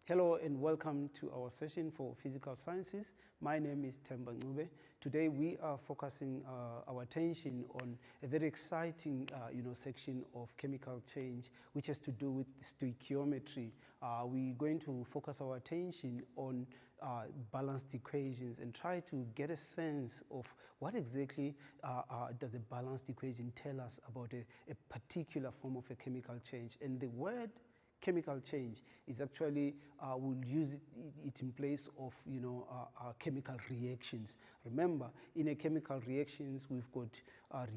Hello and welcome to our session for physical sciences. My name is Themba Ncube. Today we are focusing our attention on a very exciting section of chemical change, which has to do with stoichiometry. We're going to focus our attention on balanced equations and try to get a sense of what exactly does a balanced equation tell us about a particular form of a chemical change. And the word chemical change is actually, we'll use it in place of, chemical reactions. Remember, in a chemical reactions, we've got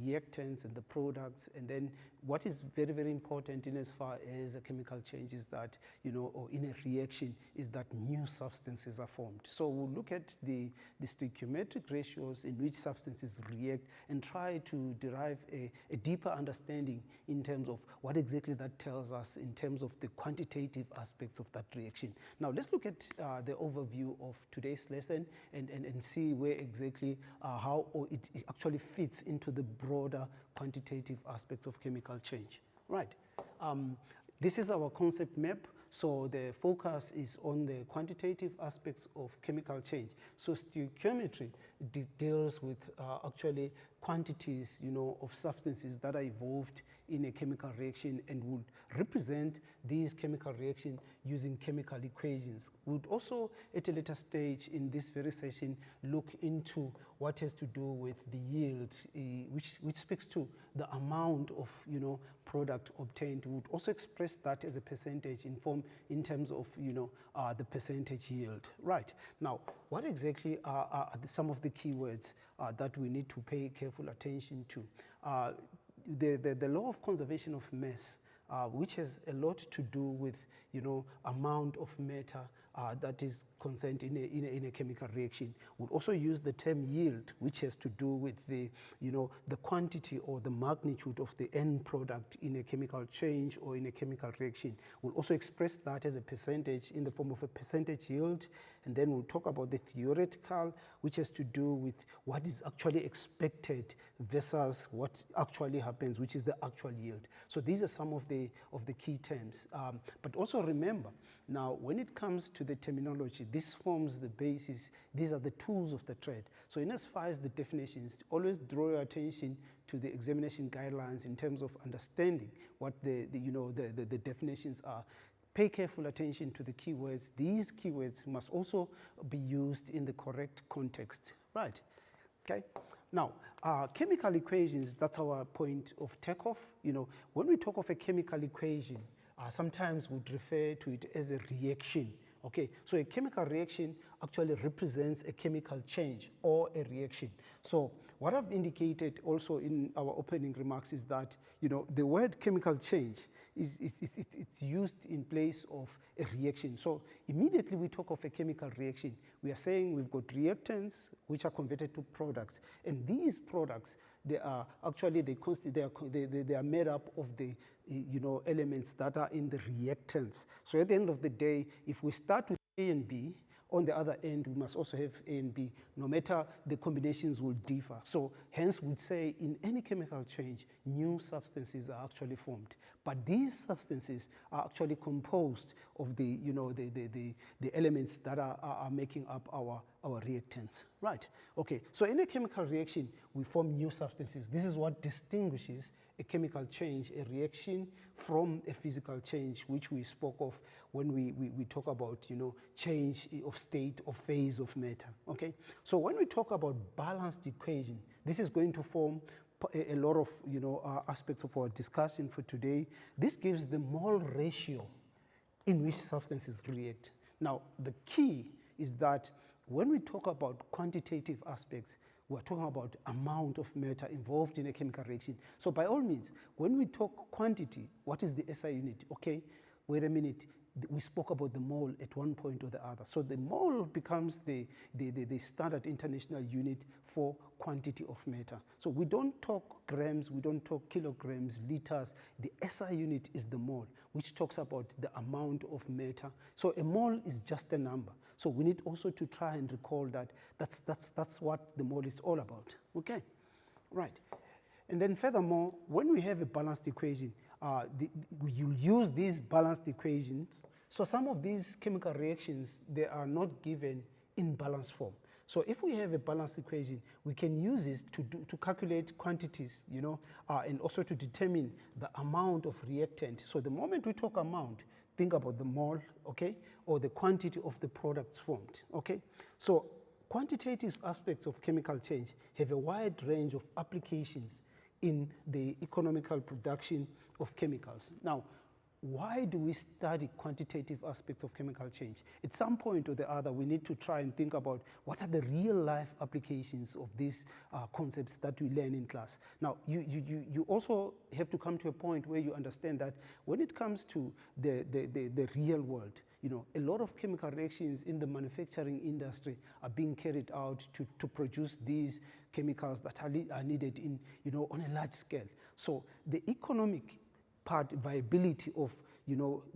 reactants and the products, and then what is very, very important in as far as a chemical change is that, or in a reaction, is that new substances are formed. So we'll look at the stoichiometric ratios in which substances react and try to derive a deeper understanding in terms of what exactly that tells us in terms of the quantitative aspects of that reaction. Now let's look at the overview of today's lesson and see where exactly how it actually fits into the broader quantitative aspects of chemical change. Right. This is our concept map. So the focus is on the quantitative aspects of chemical change. So stoichiometry deals with actually quantities, of substances that are evolved in a chemical reaction and would represent these chemical reactions using chemical equations. We would also, at a later stage in this very session, look into what has to do with the yield, which speaks to the amount of, product obtained. We would also express that as a percentage in terms of, the percentage yield. Right. Now, what exactly are some of the keywords that we need to pay careful attention to? The law of conservation of mass, which has a lot to do with, amount of matter that is concerned in a chemical reaction. We'll also use the term yield, which has to do with the, the quantity or the magnitude of the end product in a chemical change or in a chemical reaction. We'll also express that as a percentage in the form of a percentage yield. And then we'll talk about the theoretical, which has to do with what is actually expected versus what actually happens, which is the actual yield. So these are some of the key terms. But also remember, now when it comes to the terminology, this forms the basis. These are the tools of the trade. So in as far as the definitions, always draw your attention to the examination guidelines in terms of understanding what the definitions are. Pay careful attention to the keywords. These keywords must also be used in the correct context. Right. Okay. Now, chemical equations, that's our point of takeoff. When we talk of a chemical equation, sometimes we'd refer to it as a reaction. Okay, so a chemical reaction actually represents a chemical change or a reaction. So what I've indicated also in our opening remarks is that, the word chemical change it's used in place of a reaction. So immediately we talk of a chemical reaction, we are saying we've got reactants which are converted to products, and these products, they are actually they are made up of the elements that are in the reactants. So at the end of the day, if we start with A and B, on the other end, we must also have A and B. No matter the combinations will differ. So hence we'd say in any chemical change, new substances are actually formed. But these substances are actually composed of the elements that are making up our reactants. Right. Okay. So in a chemical reaction, we form new substances. This is what distinguishes a chemical change, a reaction, from a physical change, which we spoke of when we talk about, change of state or phase of matter. Okay. So when we talk about balanced equation, this is going to form a lot of, aspects of our discussion for today. This gives the mole ratio in which substances react. Now, the key is that when we talk about quantitative aspects, we're talking about amount of matter involved in a chemical reaction. So by all means, when we talk quantity, what is the SI unit? Okay, wait a minute. We spoke about the mole at one point or the other. So the mole becomes the standard international unit for quantity of matter. So we don't talk grams, we don't talk kilograms, liters. The SI unit is the mole, which talks about the amount of matter. So a mole is just a number. So we need also to try and recall that that's what the mole is all about. Okay, right. And then furthermore, when we have a balanced equation, you'll use these balanced equations So some of these chemical reactions, they are not given in balanced form. So if we have a balanced equation, we can use this to calculate quantities, and also to determine the amount of reactant. So the moment we talk amount, think about the mole, okay, or the quantity of the products formed, okay. So quantitative aspects of chemical change have a wide range of applications in the economical production of chemicals. Now, why do we study quantitative aspects of chemical change? At some point or the other, we need to try and think about what are the real life applications of these concepts that we learn in class. Now, you also have to come to a point where you understand that when it comes to the real world, a lot of chemical reactions in the manufacturing industry are being carried out to produce these chemicals that are needed in, on a large scale. So the economic viability of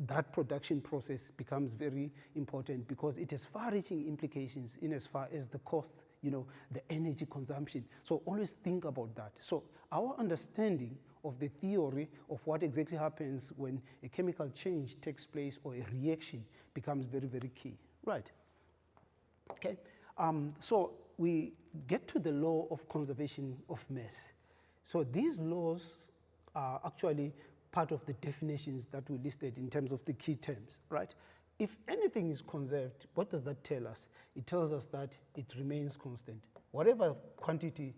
that production process becomes very important, because it has far-reaching implications in as far as the costs, the energy consumption. So always think about that. So our understanding of the theory of what exactly happens when a chemical change takes place or a reaction becomes very, very key. Right. Okay. So we get to the law of conservation of mass. So these laws are actually part of the definitions that we listed in terms of the key terms, right? If anything is conserved, what does that tell us? It tells us that it remains constant. Whatever quantity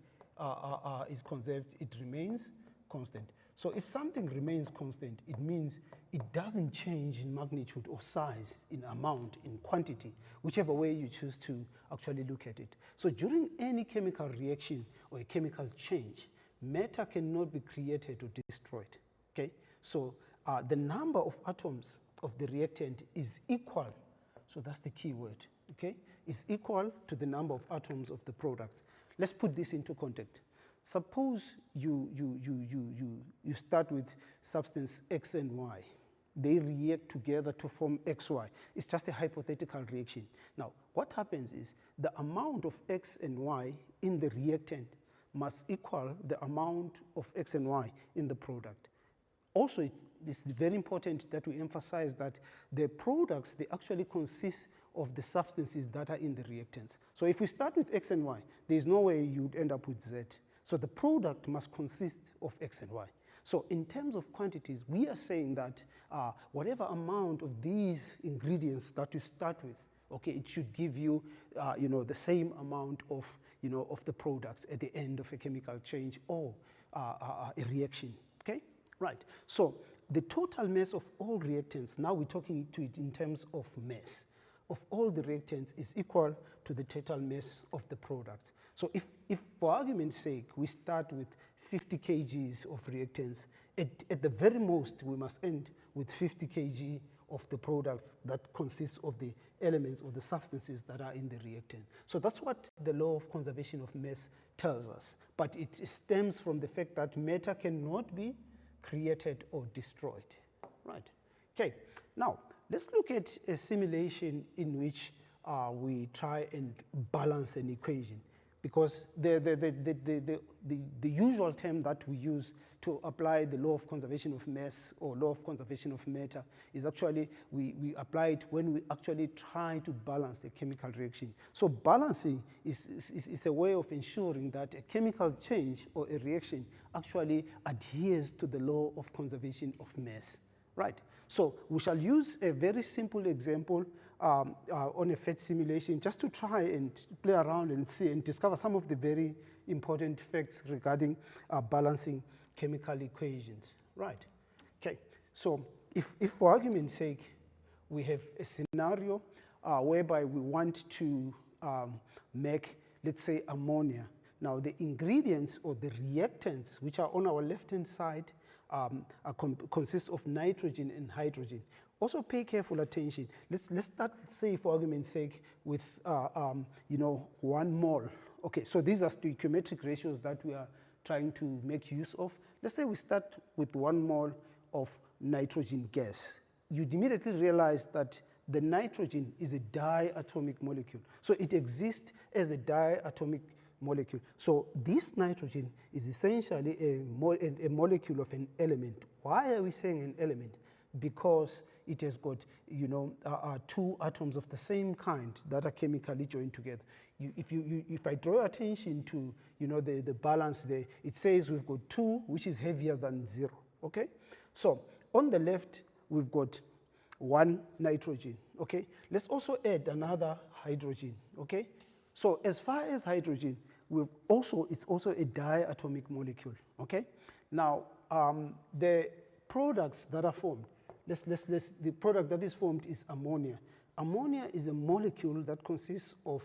is conserved, it remains constant. So if something remains constant, it means it doesn't change in magnitude or size, in amount, in quantity, whichever way you choose to actually look at it. So during any chemical reaction or a chemical change, matter cannot be created or destroyed. Okay, so the number of atoms of the reactant is equal, so that's the key word, okay, is equal to the number of atoms of the product. Let's put this into context. Suppose you start with substance X and Y. They react together to form XY. It's just a hypothetical reaction. Now, what happens is the amount of X and Y in the reactant must equal the amount of X and Y in the product. Also, it's very important that we emphasize that the products, they actually consist of the substances that are in the reactants. So if we start with X and Y, there's no way you'd end up with Z. So the product must consist of X and Y. So in terms of quantities, we are saying that whatever amount of these ingredients that you start with, okay, it should give you, the same amount of, of the products at the end of a chemical change or a reaction, okay? Right, so the total mass of all reactants, now we're talking to it in terms of mass, of all the reactants is equal to the total mass of the products. So if for argument's sake, we start with 50 kgs of reactants, at the very most, we must end with 50 kg of the products that consist of the elements or the substances that are in the reactant. So that's what the law of conservation of mass tells us. But it stems from the fact that matter cannot be created or destroyed, right? Okay, now let's look at a simulation in which we try and balance an equation, because the usual term that we use to apply the law of conservation of mass or law of conservation of matter is actually, we apply it when we actually try to balance a chemical reaction. So balancing is a way of ensuring that a chemical change or a reaction actually adheres to the law of conservation of mass, right? So we shall use a very simple example on a PhET simulation just to try and play around and see and discover some of the very important facts regarding balancing chemical equations, right? Okay, so if for argument's sake, we have a scenario whereby we want to make, let's say, ammonia. Now, the ingredients or the reactants, which are on our left-hand side, consist of nitrogen and hydrogen. Also pay careful attention. Let's start, say, for argument's sake, with 1 mole. Okay, so these are stoichiometric ratios that we are trying to make use of. Let's say we start with 1 mole of nitrogen gas. You'd immediately realize that the nitrogen is a diatomic molecule. So it exists as a diatomic molecule. So this nitrogen is essentially a molecule of an element. Why are we saying an element? because it has got, two atoms of the same kind that are chemically joined together. If I draw your attention to, the balance there, it says we've got 2, which is heavier than 0, okay? So on the left, we've got 1 nitrogen, okay? Let's also add another hydrogen, okay? So as far as hydrogen, it's also a diatomic molecule, okay? Now, the products that are formed, the product that is formed is ammonia. Ammonia is a molecule that consists of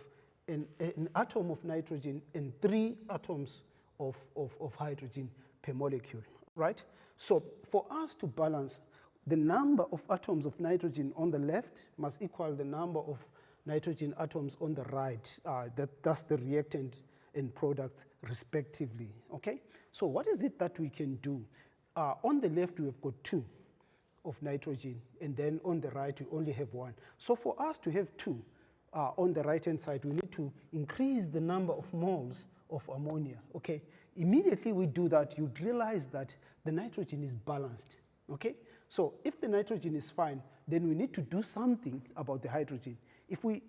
an atom of nitrogen and 3 atoms of hydrogen per molecule, right? So for us to balance, the number of atoms of nitrogen on the left must equal the number of nitrogen atoms on the right. That's the reactant and product respectively, okay? So what is it that we can do? On the left, we've got 2 of nitrogen, and then on the right, we only have 1. So for us to have 2 on the right-hand side, we need to increase the number of moles of ammonia, okay? Immediately we do that, you'd realize that the nitrogen is balanced, okay? So if the nitrogen is fine, then we need to do something about the hydrogen. If we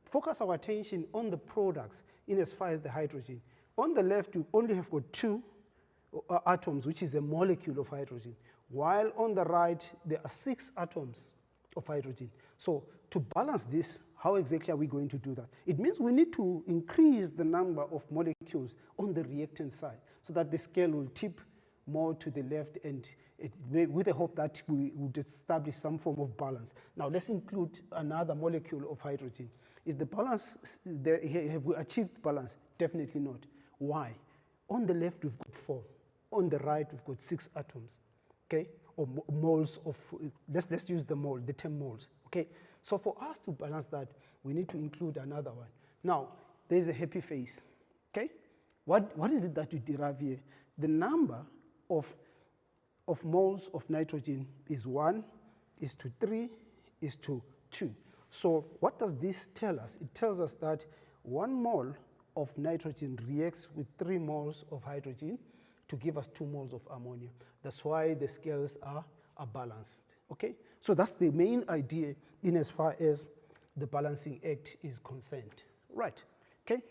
focus our attention on the products in as far as the hydrogen, on the left, you only have got 2 atoms, which is a molecule of hydrogen, while on the right, there are 6 atoms of hydrogen. So to balance this, how exactly are we going to do that? It means we need to increase the number of molecules on the reactant side so that the scale will tip more to the left, and with the hope that we would establish some form of balance. Now let's include another molecule of hydrogen. Is the balance there? Have we achieved balance? Definitely not. Why? On the left, we've got 4. On the right, we've got 6 atoms, okay? Or moles of, let's use the mole, the 10 moles, okay? So for us to balance that, we need to include another one. Now, there's a happy face, okay? What is it that you derive here? The number of moles of nitrogen is 1, is to 3, is to 2. So what does this tell us? It tells us that 1 mole of nitrogen reacts with 3 moles of hydrogen to give us 2 moles of ammonia. That's why the scales are balanced, okay? So that's the main idea in as far as the balancing act is concerned, right, okay?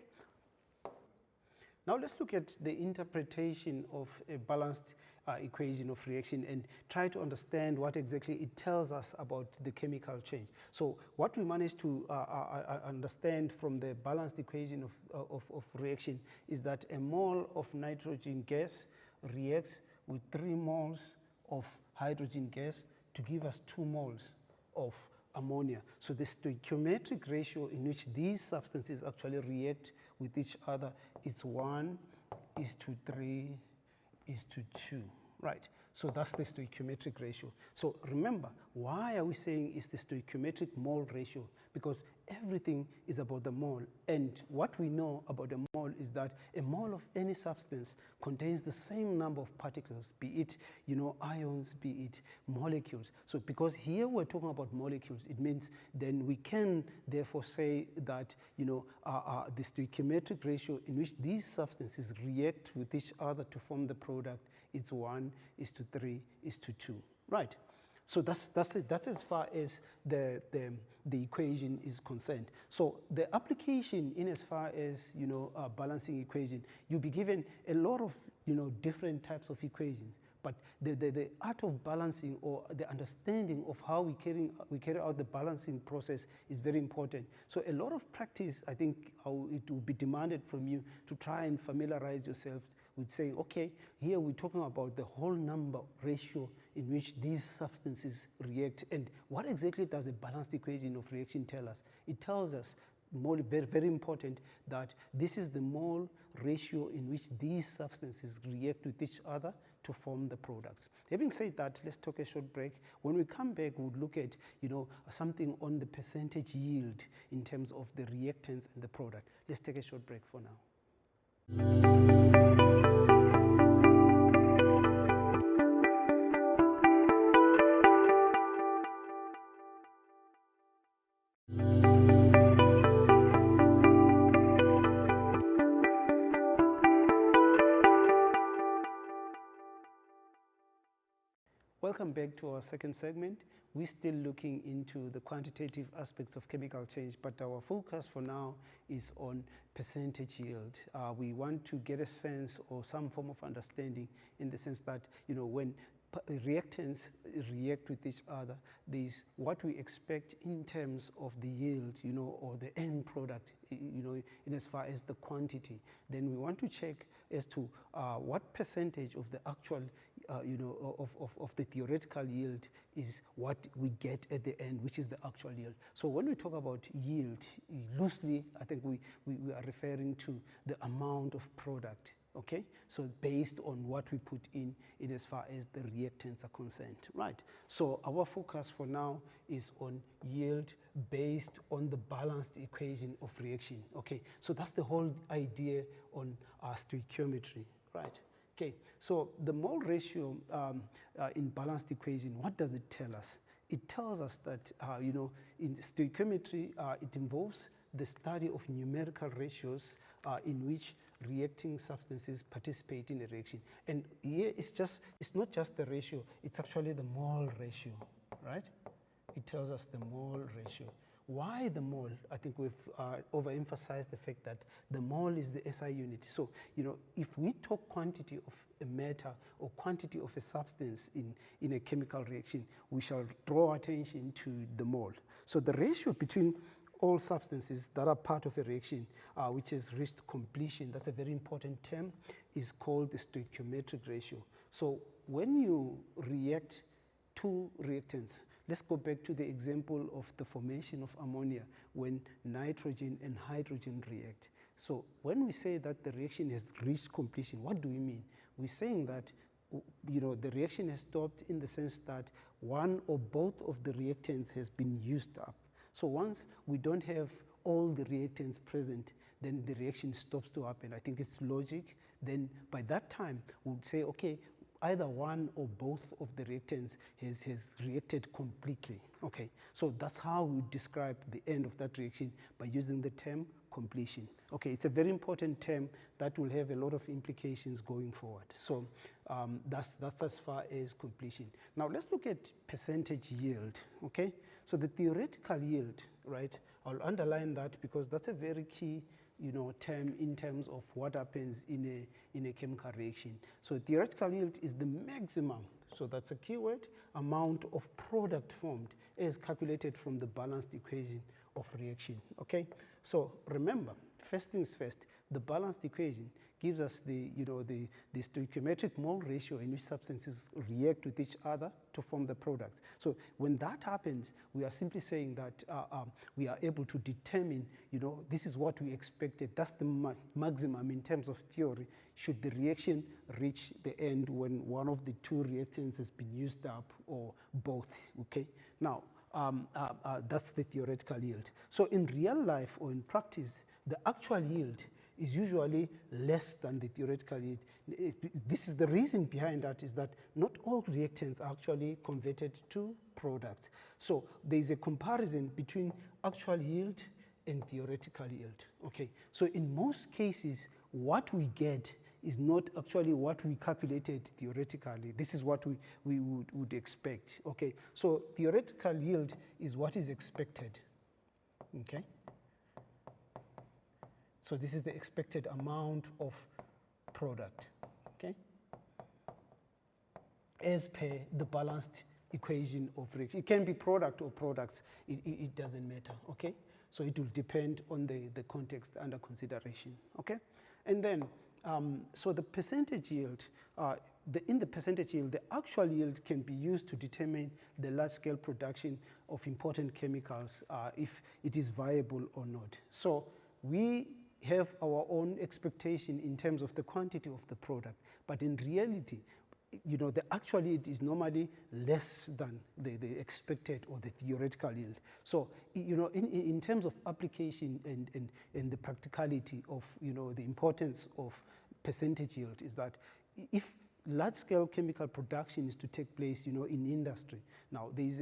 Now let's look at the interpretation of a balanced equation of reaction and try to understand what exactly it tells us about the chemical change. So what we managed to understand from the balanced equation of reaction is that a mole of nitrogen gas reacts with 3 moles of hydrogen gas to give us 2 moles of ammonia. So the stoichiometric ratio in which these substances actually react with each other is 1:3:2, right? So that's the stoichiometric ratio. So remember, why are we saying it's the stoichiometric mole ratio? Because everything is about the mole. And what we know about a mole is that a mole of any substance contains the same number of particles, be it, ions, be it molecules. So because here we're talking about molecules, it means then we can therefore say that, the stoichiometric ratio in which these substances react with each other to form the product, it's 1:3:2, right? So that's as far as the equation is concerned. So the application in as far as balancing equation, you'll be given a lot of different types of equations, but the art of balancing or the understanding of how we carry out the balancing process is very important. So a lot of practice, I think, it will be demanded from you to try and familiarize yourself with saying, okay, here we're talking about the whole number ratio in which these substances react. And what exactly does a balanced equation of reaction tell us? It tells us, very, very important, that this is the mole ratio in which these substances react with each other to form the products. Having said that, let's take a short break. When we come back, we'll look at something on the percentage yield in terms of the reactants and the product. Let's take a short break for now. welcome back to our second segment. We're still looking into the quantitative aspects of chemical change, but our focus for now is on percentage yield. We want to get a sense or some form of understanding in the sense that, when reactants react with each other, there's what we expect in terms of the yield, or the end product, in as far as the quantity. Then we want to check as to what percentage of the actual, of the theoretical yield is what we get at the end, which is the actual yield. So when we talk about yield, loosely, I think we are referring to the amount of product. Okay, so based on what we put in as far as the reactants are concerned, right? So our focus for now is on yield based on the balanced equation of reaction. Okay, so that's the whole idea on stoichiometry, right? Okay, so the mole ratio in balanced equation, what does it tell us? It tells us that, in stoichiometry, it involves the study of numerical ratios in which reacting substances participate in a reaction. And here it's not just the ratio, it's actually the mole ratio, right? It tells us the mole ratio. Why the mole? I think we've overemphasized the fact that the mole is the SI unit. So, if we talk quantity of a matter or quantity of a substance in a chemical reaction, we shall draw attention to the mole. So the ratio between all substances that are part of a reaction which has reached completion, that's a very important term, is called the stoichiometric ratio. So when you react two reactants, let's go back to the example of the formation of ammonia when nitrogen and hydrogen react. So when we say that the reaction has reached completion, what do we mean? We're saying that the reaction has stopped in the sense that one or both of the reactants has been used up. So once we don't have all the reactants present, then the reaction stops to happen. I think it's logic. Then by that time, we would say, okay, either one or both of the reactants has reacted completely. Okay, so that's how we describe the end of that reaction, by using the term completion. Okay, it's a very important term that will have a lot of implications going forward. So that's as far as completion. Now let's look at percentage yield. Okay, so the theoretical yield, right? I'll underline that because that's a very key term in terms of what happens in a chemical reaction. So theoretical yield is the maximum, so that's a keyword, amount of product formed as calculated from the balanced equation of reaction. Okay, so remember, first things first, the balanced equation gives us the stoichiometric mole ratio in which substances react with each other to form the products. So when that happens, we are simply saying that we are able to determine, this is what we expected. That's the maximum in terms of theory, should the reaction reach the end when one of the two reactants has been used up or both. Okay, now that's the theoretical yield. So in real life or in practice, the actual yield is usually less than the theoretical yield. This is the reason behind that, is that not all reactants are actually converted to products. So there is a comparison between actual yield and theoretical yield. Okay, so in most cases, what we get is not actually what we calculated theoretically. This is what we would expect. Okay, so theoretical yield is what is expected. Okay. So this is the expected amount of product, okay, as per the balanced equation of reaction. It can be product or products, it doesn't matter, okay? So it will depend on the context under consideration, okay? And then, so the percentage yield, in the percentage yield, the actual yield can be used to determine the large-scale production of important chemicals, if it is viable or not. So we have our own expectation in terms of the quantity of the product, but in reality, the actual yield is normally less than the expected or the theoretical yield. So, in terms of application and the practicality of, the importance of percentage yield, is that if large-scale chemical production is to take place, in industry. Now, there is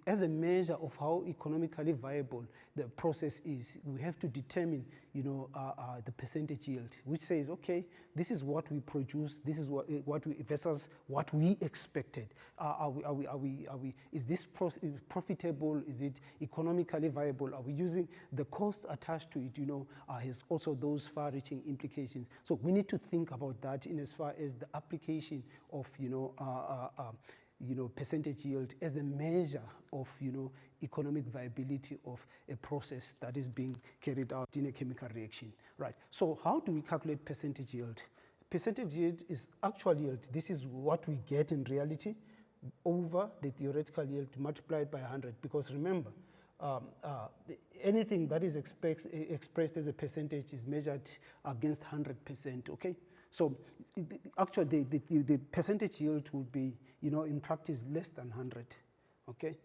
as a measure of how economically viable the process is, we have to determine, the percentage yield, which says, okay, this is what we produce, this is what we versus what we expected. Is this profitable? Is it economically viable? Are we using the costs attached to it? Has also those far-reaching implications. So we need to think about that in as far as the application of percentage yield as a measure of economic viability of a process that is being carried out in a chemical reaction. Right. So how do we calculate percentage yield? Percentage yield is actual yield. This is what we get in reality over the theoretical yield multiplied by 100. Because remember, anything that is expressed as a percentage is measured against 100%. Okay. So actually, the percentage yield would be, in practice, less than 100. Okay,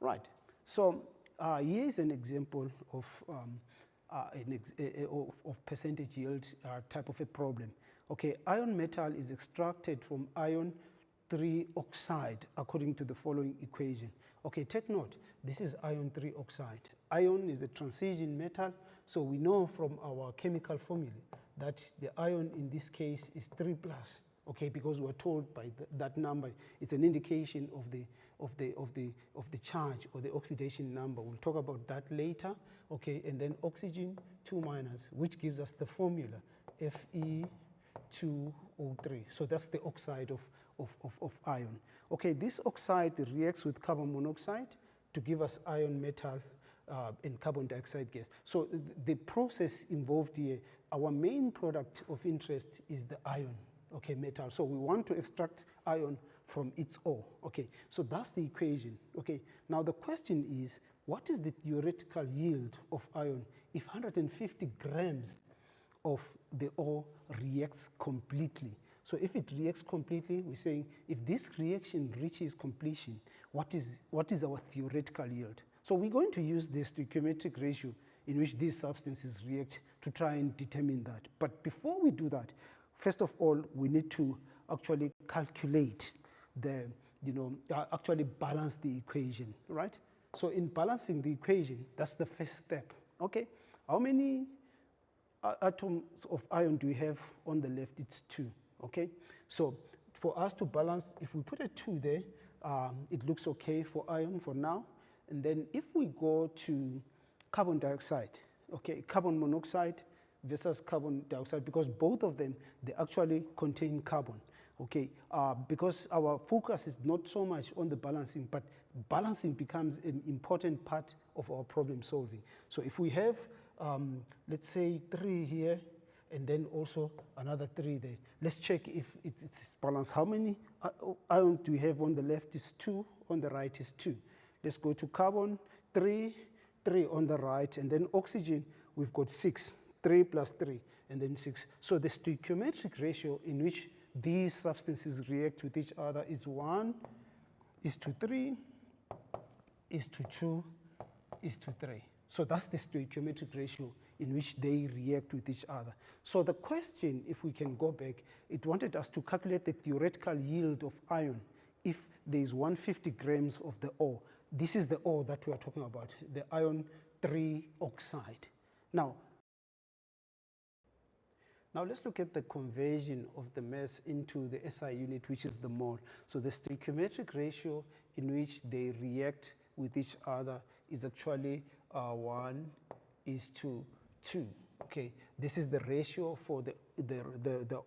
right. So here is an example of percentage yield type of a problem. Okay, iron metal is extracted from iron 3 oxide according to the following equation. Okay, take note. This is iron 3 oxide. Iron is a transition metal, so we know from our chemical formula that the ion in this case is 3+, okay, because we're told by that number. It's an indication of the charge or the oxidation number. We'll talk about that later, okay, and then oxygen 2-, which gives us the formula Fe2O3. So that's the oxide of iron. Okay, this oxide reacts with carbon monoxide to give us iron metal and carbon dioxide gas. So the process involved here, our main product of interest is the iron, okay, metal. So we want to extract iron from its ore, okay. So that's the equation, okay. Now the question is, what is the theoretical yield of iron if 150 grams of the ore reacts completely? So if it reacts completely, we're saying if this reaction reaches completion, what is our theoretical yield? So we're going to use the stoichiometric ratio in which these substances react to try and determine that. But before we do that, first of all, we need to actually calculate actually balance the equation, right? So in balancing the equation, that's the first step, okay? How many atoms of iron do we have on the left? It's 2, okay? So for us to balance, if we put a 2 there, it looks okay for iron for now. And then if we go to carbon dioxide, okay, carbon monoxide versus carbon dioxide, because both of them, they actually contain carbon, okay? Because our focus is not so much on the balancing, but balancing becomes an important part of our problem solving. So if we have, let's say 3 here, and then also another 3 there, let's check if it's balanced. How many ions do we have on the left? Is 2, on the right is 2. Let's go to carbon, 3 on the right, and then oxygen, we've got 6, 3 plus 3, and then 6. So the stoichiometric ratio in which these substances react with each other is 1:3, 2:3. So that's the stoichiometric ratio in which they react with each other. So the question, if we can go back, it wanted us to calculate the theoretical yield of iron if there is 150 grams of the ore. This is the ore that we are talking about, the iron 3 oxide. Now let's look at the conversion of the mass into the SI unit, which is the mole. So the stoichiometric ratio in which they react with each other is actually 1:2. Okay, this is the ratio for the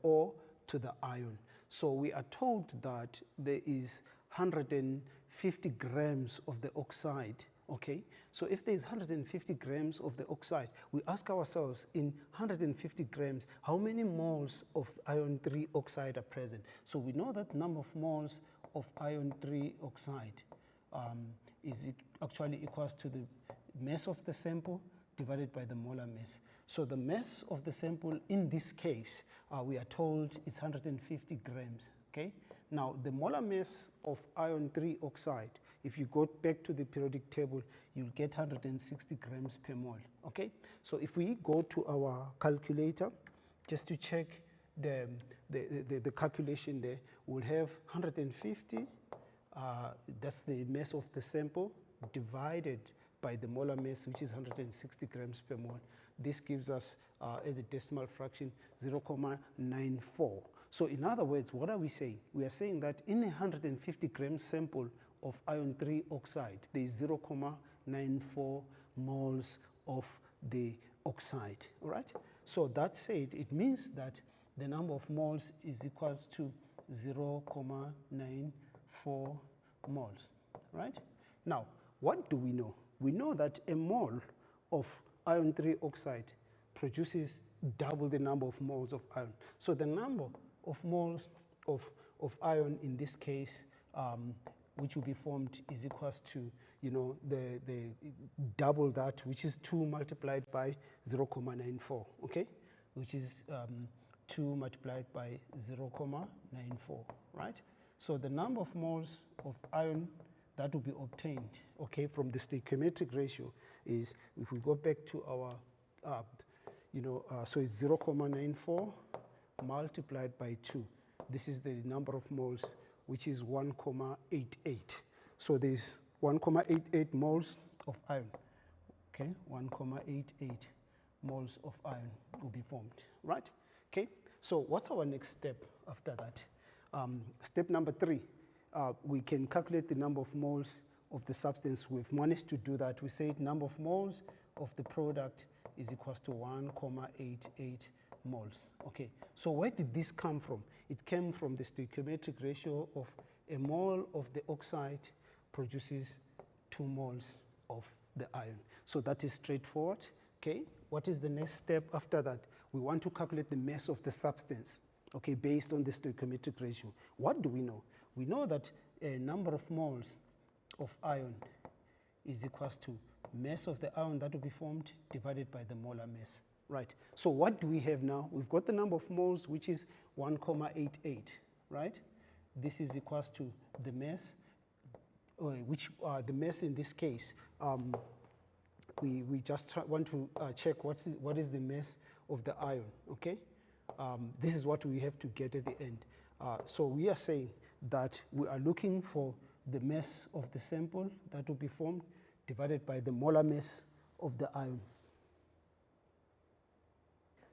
ore to the iron. So we are told that there is 150 grams of the oxide, okay? So if there is 150 grams of the oxide, we ask ourselves, in 150 grams, how many moles of iron 3 oxide are present? So we know that number of moles of iron 3 oxide is it actually equals to the mass of the sample divided by the molar mass. So the mass of the sample in this case, we are told it's 150 grams, okay? Now the molar mass of iron 3 oxide, if you go back to the periodic table, you'll get 160 grams per mole, okay? So if we go to our calculator, just to check the calculation there, we'll have 150, that's the mass of the sample, divided by the molar mass, which is 160 grams per mole. This gives us, as a decimal fraction, 0.94. So in other words, what are we saying? We are saying that in a 150 gram sample of iron 3 oxide, there is 0.94 moles of the oxide, all right? So that said, it means that the number of moles is equals to 0.94 moles, right? Now, what do we know? We know that a mole of iron 3 oxide produces double the number of moles of iron. So the number of moles of iron in this case, which will be formed, is equals to, you know, the double that, which is 2 multiplied by 0.94, okay? Which is 2 multiplied by 0.94, right? So the number of moles of iron that will be obtained, okay, from the stoichiometric ratio is, if we go back to our, so it's 0.94 multiplied by 2. This is the number of moles, which is 1.88. So there's 1.88 moles of iron, okay? 1.88 moles of iron will be formed, right? Okay, so what's our next step after that? Step number 3, we can calculate the number of moles of the substance. We've managed to do that. We say number of moles of the product is equals to 1.88 moles. Okay, so where did this come from? It came from the stoichiometric ratio of a mole of the oxide produces 2 moles of the iron. So that is straightforward. Okay, what is the next step after that? We want to calculate the mass of the substance, okay, based on the stoichiometric ratio. What do we know? We know that a number of moles of iron is equals to mass of the iron that will be formed divided by the molar mass, right? So what do we have now? We've got the number of moles, which is 1.88, right? This is equals to the mass, which the mass in this case, we just want to check what is the mass of the iron, okay? This is what we have to get at the end. So we are saying that we are looking for the mass of the sample that will be formed divided by the molar mass of the iron.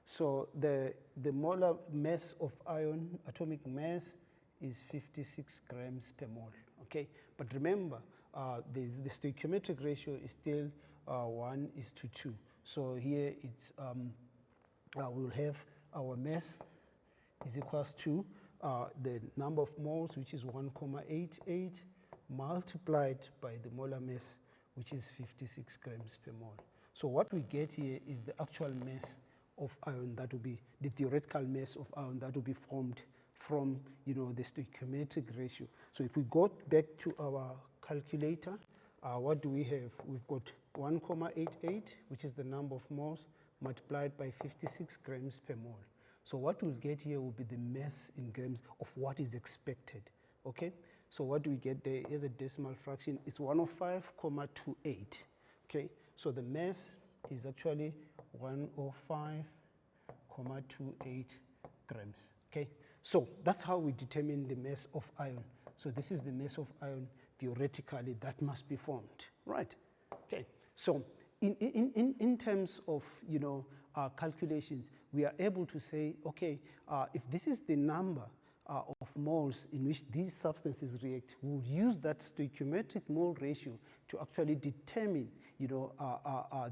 So the molar mass of iron, atomic mass, is 56 grams per mole, okay? But remember, the stoichiometric ratio is still 1:2. So here it's, we'll have our mass is equals to the number of moles, which is 1.88, multiplied by the molar mass, which is 56 grams per mole. So what we get here is the actual mass of iron that will be, the theoretical mass of iron that will be formed from, you know, the stoichiometric ratio. So if we go back to our calculator, what do we have? We've got 1.88, which is the number of moles, multiplied by 56 grams per mole. So what we'll get here will be the mass in grams of what is expected, okay? So what do we get there? As a decimal fraction, it's 105.28, okay? So the mass is actually 105.28 grams, okay? So that's how we determine the mass of iron. So this is the mass of iron theoretically that must be formed, right? Okay, so in terms of, you know, calculations, we are able to say, okay, if this is the number of moles in which these substances react, we'll use that stoichiometric mole ratio to actually determine, you know,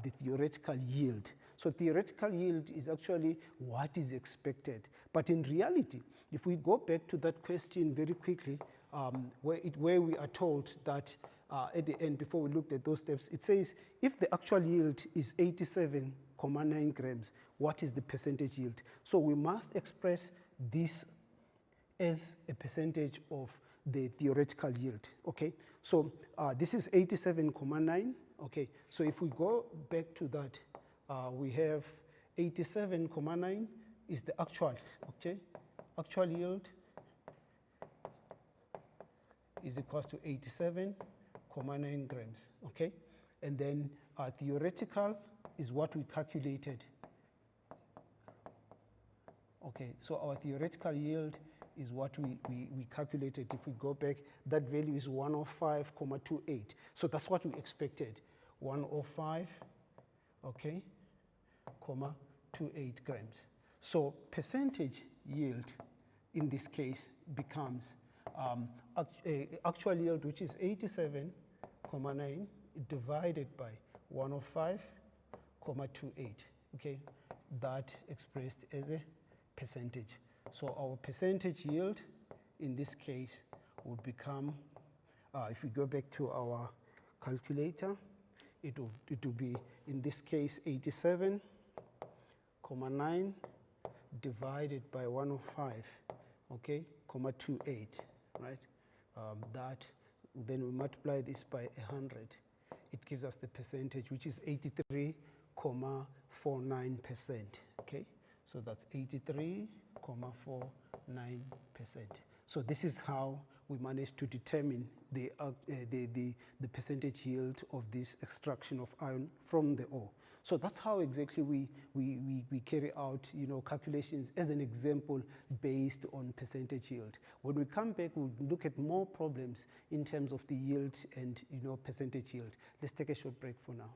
the theoretical yield. So theoretical yield is actually what is expected. But in reality, if we go back to that question very quickly, where we are told that at the end, before we looked at those steps, it says if the actual yield is 87.9 grams, what is the percentage yield? So we must express this as a percentage of the theoretical yield, okay? So this is 87.9, okay? So if we go back to that, we have 87.9 is the actual, okay? Actual yield is equals to 87.9 grams, okay? And then theoretical is what we calculated, Okay, so our theoretical yield is what we calculated. If we go back, that value is 105.28. So that's what we expected, 105, okay, 0.28 grams. So percentage yield in this case becomes actual yield, which is 87.9 divided by 105.28, okay, that expressed as a percentage. So our percentage yield in this case would become, if we go back to our calculator, it will be, in this case, 87.9 divided by 105, okay, 0.28, right? That, then we multiply this by 100. It gives us the percentage, which is 83.49%, okay? So that's 83.49%. So this is how we managed to determine the percentage yield of this extraction of iron from the ore. So that's how exactly we carry out, you know, calculations as an example based on percentage yield. When we come back, we'll look at more problems in terms of the yield and, you know, percentage yield. Let's take a short break for now.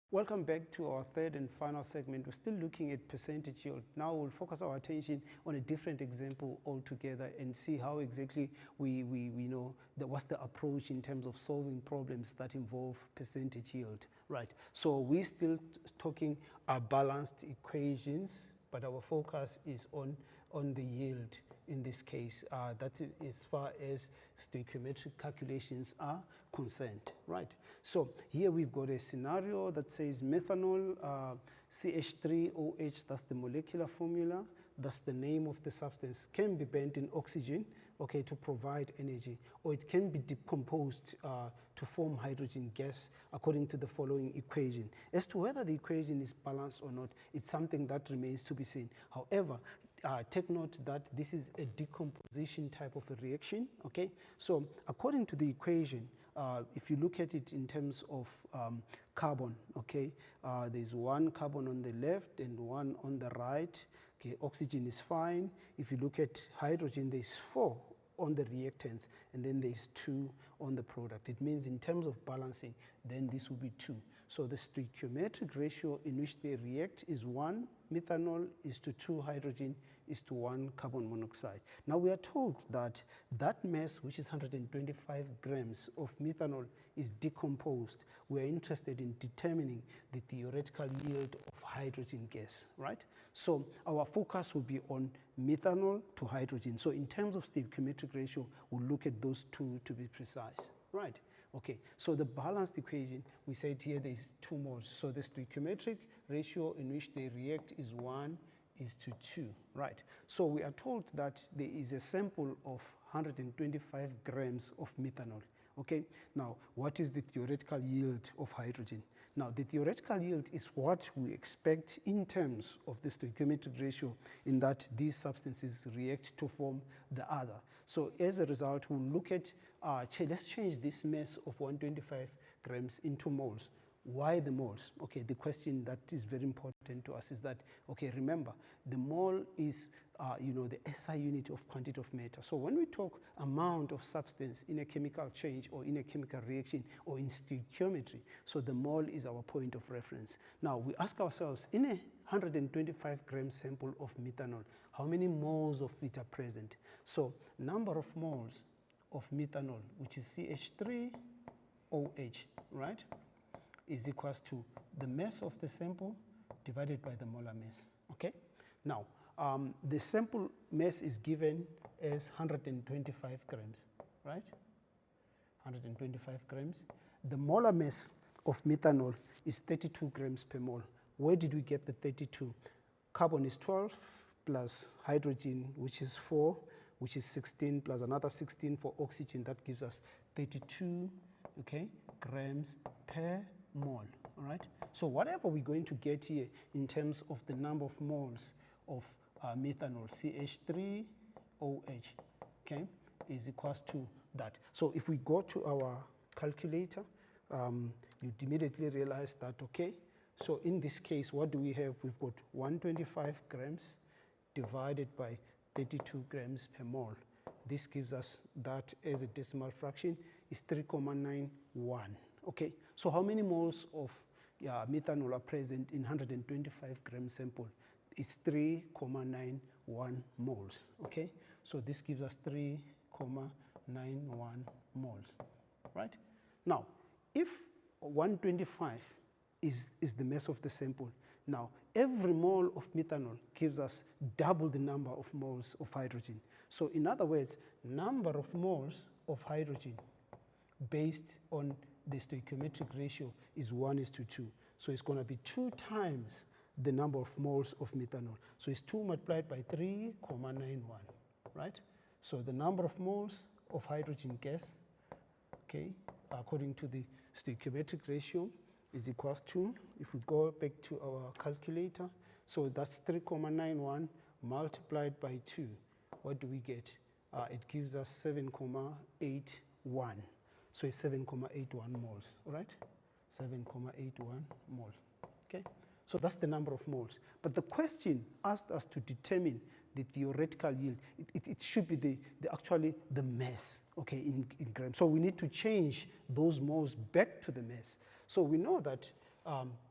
Welcome back to our third and final segment. We're still looking at percentage yield. Now we'll focus our attention on a different example altogether and see how exactly we know what's the approach in terms of solving problems that involve percentage yield, right? So we're still talking balanced equations, but our focus is on the yield in this case. That's as far as stoichiometric calculations are concerned, right? So here we've got a scenario that says methanol, CH3OH, that's the molecular formula, that's the name of the substance, can be burnt in oxygen, okay, to provide energy, or it can be decomposed to form hydrogen gas according to the following equation. As to whether the equation is balanced or not, it's something that remains to be seen. However, take note that this is a decomposition type of a reaction, okay? So according to the equation, if you look at it in terms of carbon, okay, there's one carbon on the left and one on the right. Okay, oxygen is fine. If you look at hydrogen, there's 4 on the reactants, and then there's 2 on the product. It means in terms of balancing, then this will be 2. So the stoichiometric ratio in which they react is 1 methanol is to 2 hydrogen is to 1 carbon monoxide. Now we are told that that mass, which is 125 grams of methanol, is decomposed. We are interested in determining the theoretical yield of hydrogen gas, right? So our focus will be on methanol to hydrogen. So in terms of stoichiometric ratio, we'll look at those 2 to be precise, right? Okay, so the balanced equation, we said here there's 2 moles. So the stoichiometric ratio in which they react is 1 is to 2, right? So we are told that there is a sample of 125 grams of methanol, okay? Now, what is the theoretical yield of hydrogen? Now, the theoretical yield is what we expect in terms of the stoichiometric ratio, in that these substances react to form the other. So as a result, we'll look at, let's change this mass of 125 grams into moles. Why the moles? Okay, the question that is very important to us is that, okay, remember, the mole is, the SI unit of quantity of matter. So when we talk amount of substance in a chemical change or in a chemical reaction or in stoichiometry, so the mole is our point of reference. Now, we ask ourselves, in a 125 gram sample of methanol, how many moles of it are present? So number of moles of methanol, which is CH3OH, right, is equals to the mass of the sample divided by the molar mass, okay? Now, the sample mass is given as 125 grams, right? 125 grams. The molar mass of methanol is 32 grams per mole. Where did we get the 32? Carbon is 12 plus hydrogen, which is 4, which is 16, plus another 16 for oxygen. That gives us 32, okay, grams per mole, all right? So whatever we're going to get here in terms of the number of moles of methanol, CH3OH, okay, is equals to that. So if we go to our calculator, you'd immediately realize that, okay, so in this case, what do we have? We've got 125 grams divided by 32 grams per mole. This gives us that as a decimal fraction is 3,91. Okay, so how many moles of methanol are present in 125 gram sample? It's 3,91 moles. Okay, so this gives us 3,91 moles, right? Now, if 125 is the mass of the sample, now every mole of methanol gives us double the number of moles of hydrogen. So in other words, number of moles of hydrogen based on the stoichiometric ratio is 1:2. So it's going to be 2 times the number of moles of methanol. So it's 2 multiplied by 3,91, right? So the number of moles of hydrogen gas, okay, according to the stoichiometric ratio, is equals to, if we go back to our calculator, so that's 3,91 multiplied by 2. What do we get? It gives us 7,81. So it's 7,81 moles, all right? 7,81 moles, okay? So that's the number of moles. But the question asked us to determine the theoretical yield. It should be actually the mass, okay, in grams. So we need to change those moles back to the mass. So we know that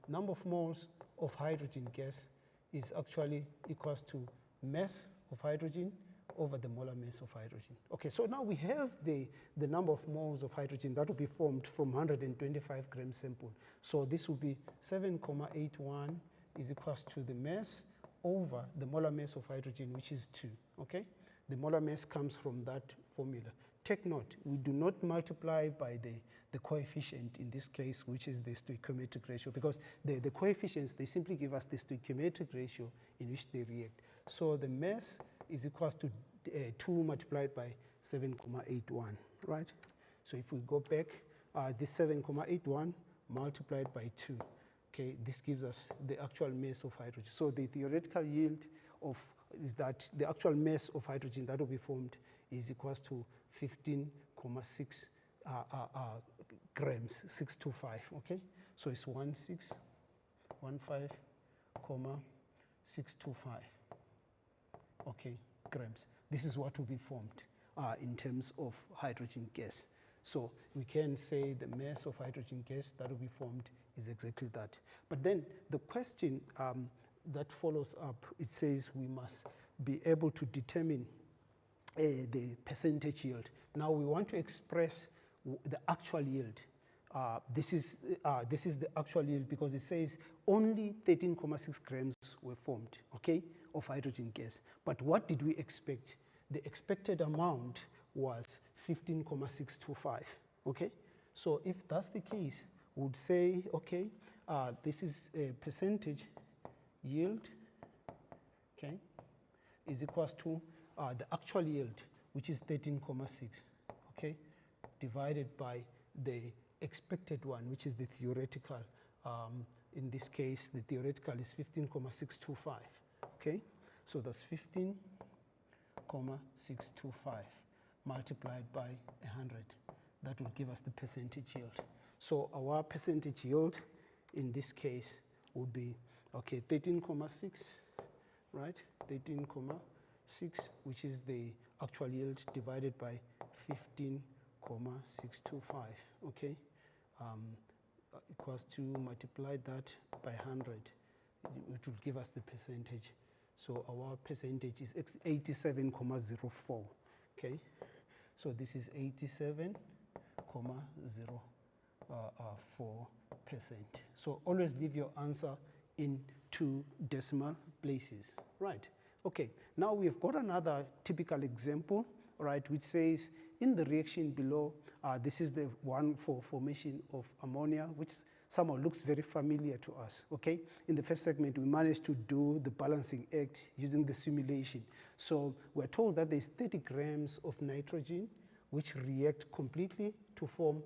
number of moles of hydrogen gas is actually equals to mass of hydrogen over the molar mass of hydrogen. Okay, so now we have the number of moles of hydrogen that will be formed from 125 gram sample. So this will be 7,81 is equals to the mass over the molar mass of hydrogen, which is 2, okay? The molar mass comes from that formula. Take note, we do not multiply by the coefficient in this case, which is the stoichiometric ratio, because the coefficients, they simply give us the stoichiometric ratio in which they react. So the mass is equals to 2 multiplied by 7,81, right? So if we go back, this 7,81 multiplied by 2, okay, this gives us the actual mass of hydrogen. So the theoretical yield is that the actual mass of hydrogen that will be formed is equals to 15,6 grams, 625, okay? So it's 1615,625, okay, grams. This is what will be formed in terms of hydrogen gas. So we can say the mass of hydrogen gas that will be formed is exactly that. But then the question that follows up, it says we must be able to determine the percentage yield. Now we want to express the actual yield. This is the actual yield because it says only 13,6 grams were formed, okay, of hydrogen gas. But what did we expect? The expected amount was 15,625, okay? So if that's the case, we would say, okay, this is a percentage yield, okay, is equals to the actual yield, which is 13,6, okay, divided by the expected one, which is the theoretical. In this case, the theoretical is 15,625, okay? So that's 15,625 multiplied by 100. That will give us the percentage yield. So our percentage yield in this case would be, okay, 13,6, right? 13,6, which is the actual yield divided by 15,625, okay? Equals to multiply that by 100. It will give us the percentage. So our percentage is 87,04, okay? So this is 87,04%. So always leave your answer in 2 decimal places, right? Okay, now we've got another typical example, right, which says in the reaction below, this is the one for formation of ammonia, which somehow looks very familiar to us, okay? In the first segment, we managed to do the balancing act using the simulation. So we're told that there's 30 grams of nitrogen which react completely to form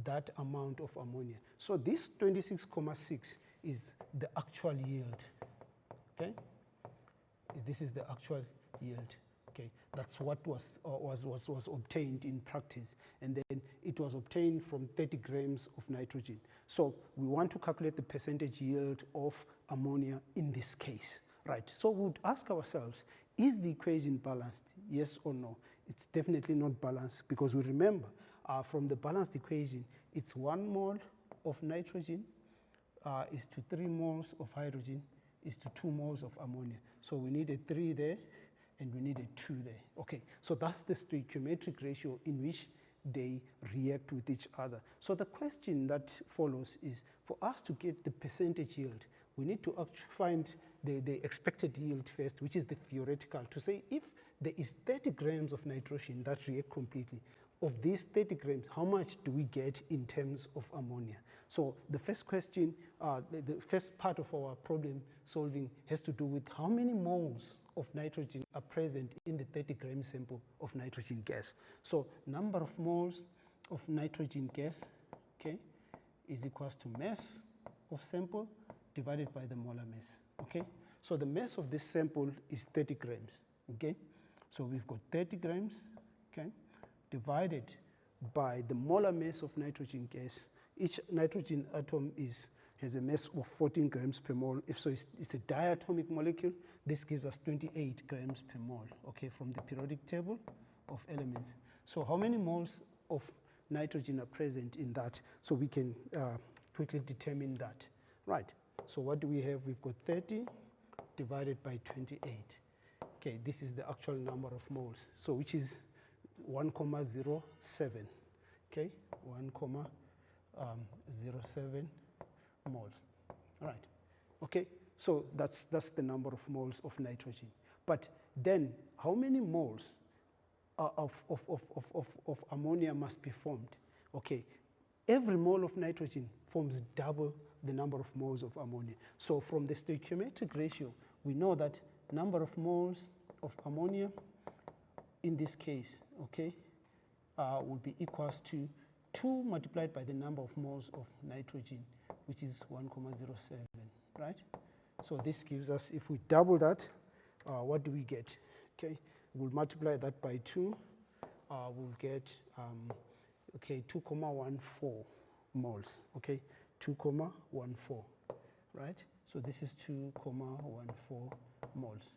that amount of ammonia. So this 26,6 is the actual yield, okay? This is the actual yield, okay? That's what was obtained in practice, and then it was obtained from 30 grams of nitrogen. So we want to calculate the percentage yield of ammonia in this case, right? So we would ask ourselves, is the equation balanced, yes or no? It's definitely not balanced, because we remember from the balanced equation, it's 1 mole of nitrogen is to 3 moles of hydrogen is to 2 moles of ammonia. So we need a 3 there and we need a 2 there. Okay, so that's the stoichiometric ratio in which they react with each other. So the question that follows is, for us to get the percentage yield, we need to find the expected yield first, which is the theoretical, to say if there is 30 grams of nitrogen that react completely, of these 30 grams, how much do we get in terms of ammonia? So the first question, the first part of our problem solving has to do with how many moles of nitrogen are present in the 30 gram sample of nitrogen gas. So number of moles of nitrogen gas, okay, is equals to mass of sample divided by the molar mass, okay? So the mass of this sample is 30 grams, okay? So we've got 30 grams, okay, divided by the molar mass of nitrogen gas. Each nitrogen atom has a mass of 14 grams per mole. If so, it's a diatomic molecule. This gives us 28 grams per mole, okay, from the periodic table of elements. So how many moles of nitrogen are present in that? So we can quickly determine that, right? So what do we have? We've got 30 divided by 28. Okay, this is the actual number of moles, so which is 1,07, okay, 1,07 moles. All right, okay, so that's the number of moles of nitrogen. But then how many moles of ammonia must be formed? Okay, every mole of nitrogen forms double the number of moles of ammonia. So from the stoichiometric ratio, we know that number of moles of ammonia in this case, okay, will be equals to 2 multiplied by the number of moles of nitrogen, which is 1,07, right? So this gives us, if we double that, what do we get? Okay, we'll multiply that by 2, we'll get, okay, 2,14 moles, okay, 2,14, right? So this is 2,14 moles.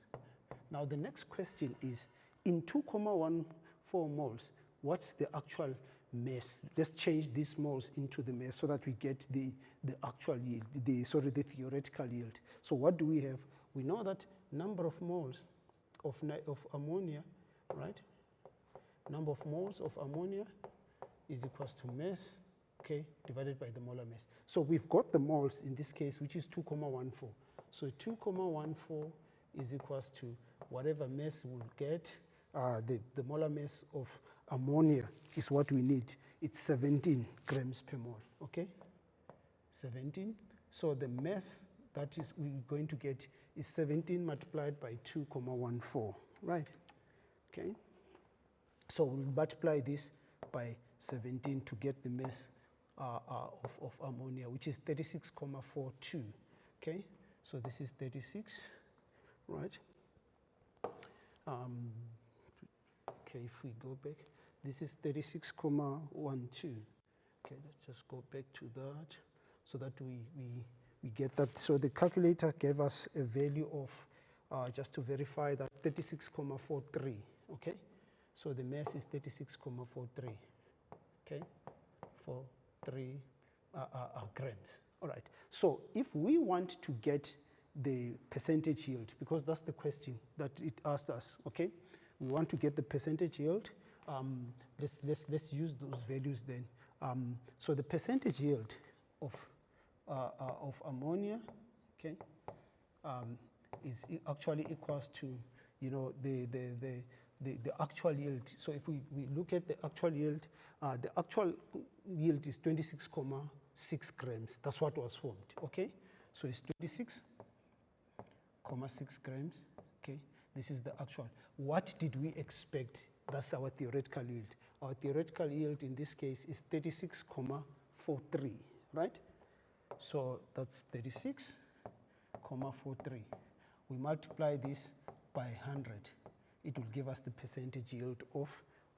Now the next question is, in 2,14 moles, what's the actual mass? Let's change these moles into the mass so that we get the actual yield, the theoretical yield. So what do we have? We know that number of moles of ammonia, right? Number of moles of ammonia is equals to mass, okay, divided by the molar mass. So we've got the moles in this case, which is 2,14. So 2,14 is equals to whatever mass we'll get. The molar mass of ammonia is what we need. It's 17 grams per mole, okay? 17. So the mass that is we're going to get is 17 multiplied by 2,14, right? Okay. So we'll multiply this by 17 to get the mass of ammonia, which is 36,42, okay? So this is 36, right? Okay, if we go back, this is 36,12. Okay, let's just go back to that so that we get that. So the calculator gave us a value of, just to verify that, 36,43, okay? So the mass is 36,43, okay, for 3 grams. All right, so if we want to get the percentage yield, because that's the question that it asked us, okay? We want to get the percentage yield. Let's use those values then. So the percentage yield of ammonia, okay, is actually equals to, you know, the actual yield. So if we look at the actual yield is 26,6 grams. That's what was formed, okay? So it's 26,6 grams, okay? This is the actual. What did we expect? That's our theoretical yield. Our theoretical yield in this case is 36,43, right? So that's 36,43. We multiply this by 100. It will give us the percentage yield of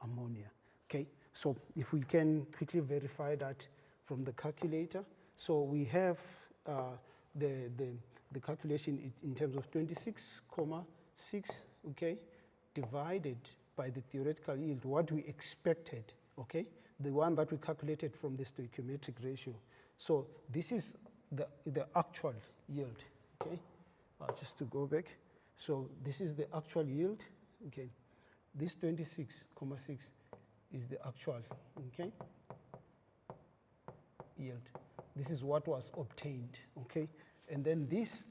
ammonia. Okay, so if we can quickly verify that from the calculator. So we have the calculation in terms of 26,6, okay, divided by the theoretical yield, what we expected, okay, the one that we calculated from the stoichiometric ratio. So this is the actual yield, okay, just to go back. So this is the actual yield, okay. This 26,6 is the actual, okay, yield. This is what was obtained, okay. And then this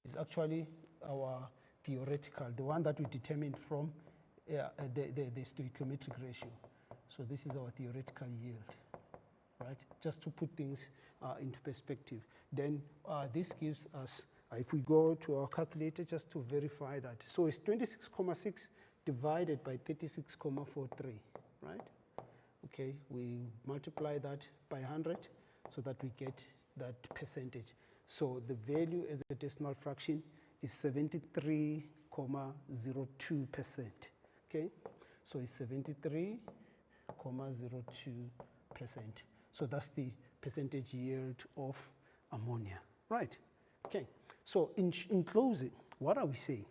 is actually our theoretical, the one that we determined from the stoichiometric ratio. So this is our theoretical yield, right? Just to put things into perspective. Then this gives us, if we go to our calculator just to verify that. So it's 26,6 divided by 36,43, right? Okay, we multiply that by 100 so that we get that percentage. So the value as a decimal fraction is 73,02%. Okay, so it's 73,02%. So that's the percentage yield of ammonia, right? Okay, so in closing, what are we saying?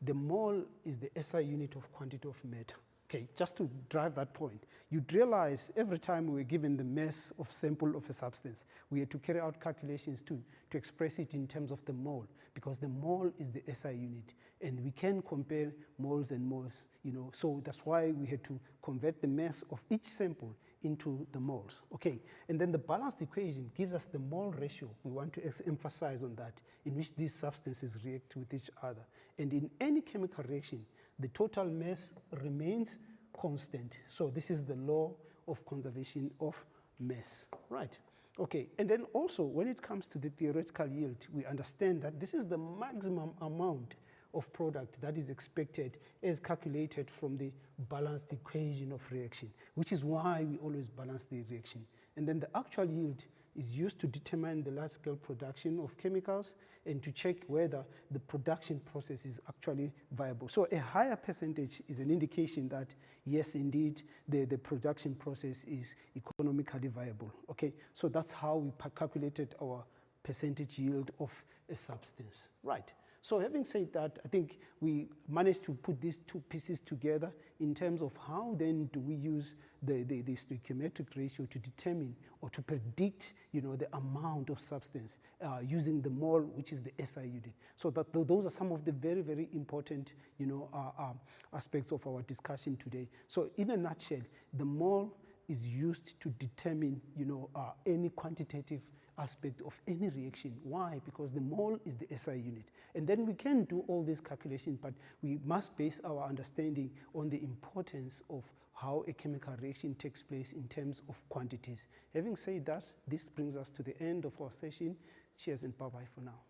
The mole is the SI unit of quantity of matter. Okay, just to drive that point, you'd realize every time we were given the mass of sample of a substance, we had to carry out calculations to express it in terms of the mole, because the mole is the SI unit, and we can compare moles and moles, you know, so that's why we had to convert the mass of each sample into the moles, okay? And then the balanced equation gives us the mole ratio. We want to emphasize on that, in which these substances react with each other. And in any chemical reaction, the total mass remains constant. So this is the law of conservation of mass, right? Okay, and then also when it comes to the theoretical yield, we understand that this is the maximum amount of product that is expected as calculated from the balanced equation of reaction, which is why we always balance the reaction. And then the actual yield is used to determine the large-scale production of chemicals and to check whether the production process is actually viable. So a higher percentage is an indication that, yes, indeed, the production process is economically viable, okay? So that's how we calculated our percentage yield of a substance, right? So having said that, I think we managed to put these two pieces together in terms of how then do we use the stoichiometric ratio to determine or to predict, you know, the amount of substance using the mole, which is the SI unit. So that those are some of the very, very important, you know, aspects of our discussion today. So in a nutshell, the mole is used to determine, you know, any quantitative aspect of any reaction. Why? Because the mole is the SI unit. And then we can do all these calculations, but we must base our understanding on the importance of how a chemical reaction takes place in terms of quantities. Having said that, this brings us to the end of our session. Cheers and bye-bye for now.